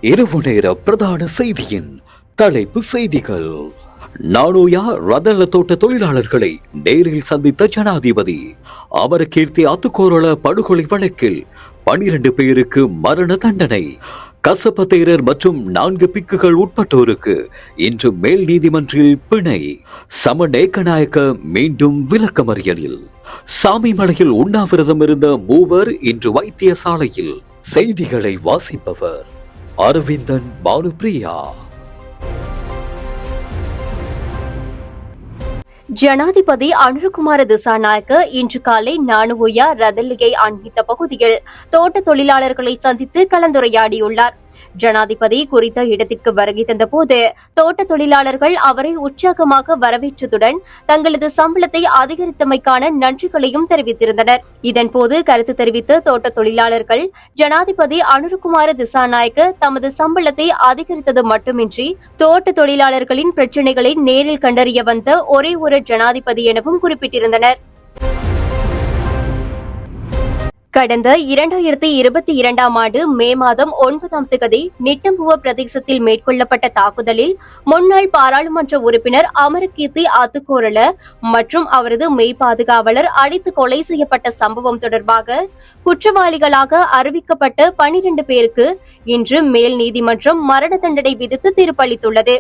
இரவு நேர பிரதான செய்தியின் தலைப்பு செய்திகள். நானோயா ரதல தோட்ட தொழிலாளர்களை நேரில் சந்தித்த ஜனாதிபதி. அமரகீர்த்தி அத்துக்கோரள படுகொலை வழக்கில் 12 பேருக்கு மரண தண்டனை. கசபதேரர் மற்றும் 4 பிக்குகள் உட்பட்டோருக்கு இன்று மேல் நீதிமன்றில் பிணை. சமன் ஏக்கநாயக்க மீண்டும் விளக்கமறியலில். சாமிமலையில் உண்ணாவிரதம் இருந்த 3 இன்று வைத்தியசாலையில். செய்திகளை வாசிப்பவர் அரவிந்தன் பானுப்பிரியா. ஜனாதிபதி அனுரகுமார திசாநாயக்க இன்று காலை நானுயா ரதலியை அண்மித்த பகுதியில் தோட்ட தொழிலாளர்களை சந்தித்து கலந்துரையாடியுள்ளார். ஜனாதிபதி குறித்த இடத்திற்கு வருகை தந்த போது தோட்ட தொழிலாளர்கள் அவரை உற்சாகமாக வரவேற்றதுடன் தங்களது சம்பளத்தை அதிகரித்தமைக்கான நன்றிகளையும் தெரிவித்திருந்தனர். இதன்போது கருத்து தெரிவித்த தோட்ட தொழிலாளர்கள் ஜனாதிபதி அனுரகுமார திசாநாயக்க தமது சம்பளத்தை அதிகரித்தது மட்டுமின்றி தோட்ட தொழிலாளர்களின் பிரச்சினைகளை நேரில் கண்டறிய வந்த ஒரே ஒரு ஜனாதிபதி எனவும் குறிப்பிட்டிருந்தனர். கடந்த 2022ஆம் ஆண்டு மே மாதம் 9ஆம் தேதி நிட்டம்புவ பிரதேசத்தில் மேற்கொள்ளப்பட்ட தாக்குதலில் முன்னாள் பாராளுமன்ற உறுப்பினர் அமரகீர்த்தி அத்துக்கோரள மற்றும் அவரது மெய் பாதுகாவலர் அடித்து கொலை செய்யப்பட்ட சம்பவம் தொடர்பாக குற்றவாளிகளாக அறிவிக்கப்பட்ட 12 பேருக்கு இன்று மேல் நீதிமன்றம் மரண தண்டனை விதித்து தீர்ப்பளித்துள்ளது.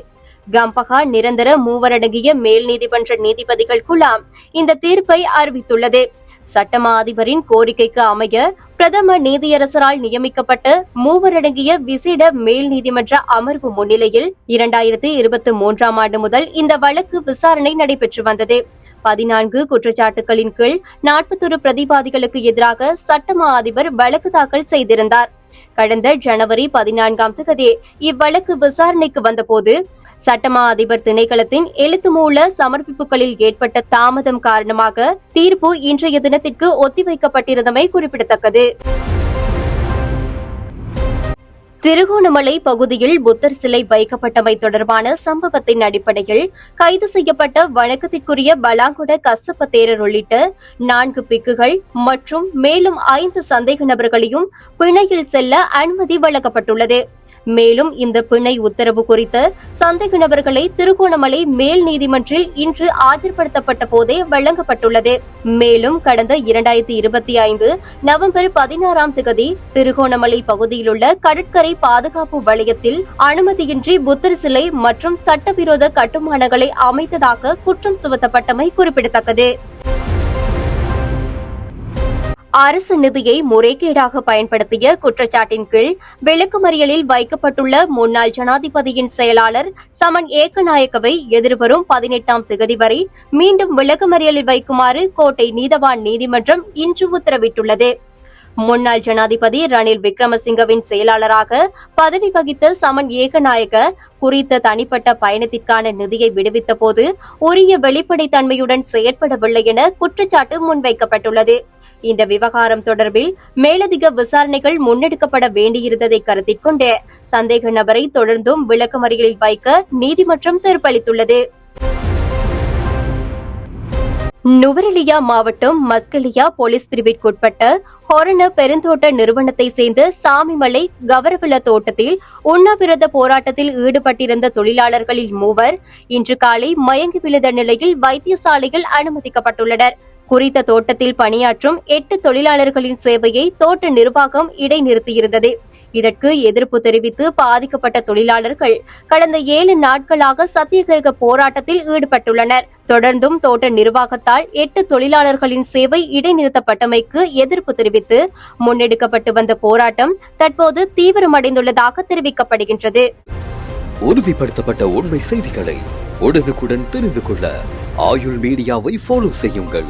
கம்பகா நிரந்தர 3 அடங்கிய மேல் நீதிமன்ற நீதிபதிகள் குழாம் இந்த தீர்ப்பை அறிவித்துள்ளது. சட்டமா அதிபரின் கோரிக்கைக்கு அமைய பிரதம நீதியரசரால் நியமிக்கப்பட்ட 3 அடங்கிய விசேட மேல் நீதிமன்ற அமர்வு முன்னிலையில் 2023ஆம் ஆண்டு முதல் இந்த வழக்கு விசாரணை நடைபெற்று வந்தது. 14 குற்றச்சாட்டுகளின் கீழ் 41 பிரதிவாதிகளுக்கு எதிராக சட்டமா அதிபர் வழக்கு தாக்கல் செய்திருந்தார். கடந்த ஜனவரி 14ஆம் தேதி இவ்வழக்கு விசாரணைக்கு வந்தபோது சட்டமா அதிபர் திணைக்களத்தின் எழுத்து மூல சமர்ப்பிப்புகளில் ஏற்பட்ட தாமதம் காரணமாக தீர்ப்பு இன்றைய தினத்திற்கு ஒத்திவைக்கப்பட்டிருந்தமை குறிப்பிடத்தக்கது. திருகோணமலை பகுதியில் புத்தர் சிலை வைக்கப்பட்டமை தொடர்பான சம்பவத்தின் அடிப்படையில் கைது செய்யப்பட்ட வணக்கத்திற்குரிய பலாங்குட கசபதேரர் உள்ளிட்ட 4 பிக்குகள் மற்றும் மேலும் 5 சந்தேக நபர்களையும் பிணையில் செல்ல அனுமதி வழங்கப்பட்டுள்ளது. மேலும் இந்த பிணை உத்தரவு குறித்த சந்தேக நபர்களை திருகோணமலை மேல் நீதிமன்றில் இன்று ஆஜர்படுத்தப்பட்ட போதே வழங்கப்பட்டுள்ளது. மேலும் கடந்த 2025 நவம்பர் 16ஆம் தேதி திருகோணமலை பகுதியிலுள்ள கடற்கரை பாதுகாப்பு வலயத்தில் அனுமதியின்றி புத்தர் சிலை மற்றும் சட்டவிரோத கட்டுமானங்களை அமைத்ததாக குற்றம் சுமத்தப்பட்டமை குறிப்பிடத்தக்கது. அரசு நிதியை முறைகேடாக பயன்படுத்திய குற்றச்சாட்டின் கீழ் விளக்கமறியலில் வைக்கப்பட்டுள்ள முன்னாள் ஜனாதிபதியின் செயலாளர் சமன் ஏக்கநாயக்கவை எதிர்வரும் 18ஆம் தேதி வரை மீண்டும் விளக்கமறியலில் வைக்குமாறு கோட்டை நீதவான் நீதிமன்றம் இன்று உத்தரவிட்டுள்ளது. முன்னாள் ஜனாதிபதி ரணில் விக்ரமசிங்கவின் செயலாளராக பதவி வகித்த சமன் ஏகநாயக்க குறித்த தனிப்பட்ட பயணத்திற்கான நிதியை விடுவித்த போது உரிய வெளிப்படைத்தன்மையுடன் செயற்படவில்லை என குற்றச்சாட்டு முன்வைக்கப்பட்டுள்ளது. இந்த விவகாரம் தொடர்பில் மேலதிக விசாரணைகள் முன்னெடுக்கப்பட வேண்டியிருந்ததை கருத்தில் கொண்டு சந்தேக நபரை தொடர்ந்தும் விளக்கமறியலில் வைக்க நீதிமன்றம் தீர்ப்பளித்துள்ளது. நுவரெலியா மாவட்டம் மஸ்கலியா போலீஸ் பிரிவிற்குட்பட்ட ஹொரண பெருந்தோட்ட நிறுவனத்தை சேர்ந்த சாமிமலை கவரவில தோட்டத்தில் உண்ணாவிரத போராட்டத்தில் ஈடுபட்டிருந்த தொழிலாளர்களில் 3 இன்று காலை மயங்கி விழுந்த நிலையில் வைத்தியசாலையில் அனுமதிக்கப்பட்டுள்ளனர். குறித்த தோட்டத்தில் பணியாற்றும் 8 தொழிலாளர்களின் சேவையை தோட்ட நிர்வாகம் இடைநிறுத்தியிருந்தது. இதற்கு எதிர்ப்பு தெரிவித்து பாதிக்கப்பட்ட தொழிலாளர்கள் கடந்த 7 நாட்களாக சத்தியகிரக போராட்டத்தில் ஈடுபட்டுள்ளனர். தொடர்ந்தும் தோட்ட நிர்வாகத்தால் 8 தொழிலாளர்களின் சேவை இடைநிறுத்தப்பட்டமைக்கு எதிர்ப்பு தெரிவித்து முன்னெடுக்கப்பட்டு வந்த போராட்டம் தற்போது தீவிரமடைந்துள்ளதாக தெரிவிக்கப்படுகின்றது. உறுதிப்படுத்தப்பட்ட உண்மை செய்திகளை உடனுக்குடன் தெரிந்து கொள்ள ஆயுள் மீடியாவை ஃபாலோ செய்யுங்கள்.